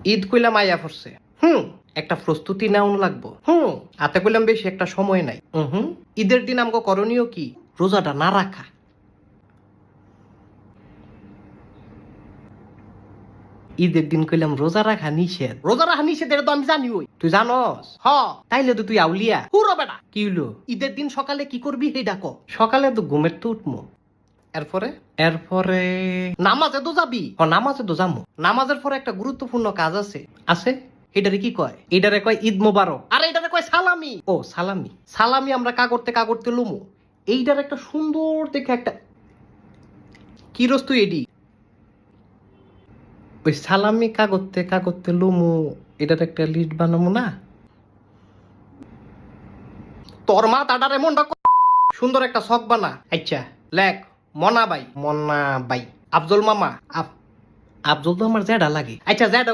ঈদ কইলাম আয়া পড়ছে। একটা প্রস্তুতি নেওয়া লাগবো। হাতে কইলাম বেশি একটা সময় নাই। ঈদের দিন আমগো করণীয় কি? রোজাটা না রাখা। ঈদের দিন কইলাম রোজা রাখা নিষেধ। রোজা রাখা নিষেধ এটা তো আমি জানি। ওই তুই জানস? তাইলে তো তুই আউলিয়া হুরো বেটা। কি হইলো? ঈদের দিন সকালে কি করবি সেই ডাকো। সকালে তো ঘুমের তো উঠমো। এরপরে নামাজে তো যাবি। নামাজে তো যাবো। নামাজের পরে একটা গুরুত্বপূর্ণ কাজ আছে। আছে? এটারে কি কয়? এটারে কয় ঈদ মোবারক। আরে এটারে কয় সালামি। ও সালামি। সালামি আমরা কাগরতে লুমু। এইটার একটা সুন্দর দেখে একটা কি রস তুই এডি? ওই সালামি কাগরতে লুমু এটার একটা লিস্ট বানামু না? তোর মা তাটার এমনটা সুন্দর একটা শখ বানা। আচ্ছা লেখ মনা বাই। আফজল মামা। আফজল তো আমার জ্যাডা লাগে। আচ্ছা জ্যাডা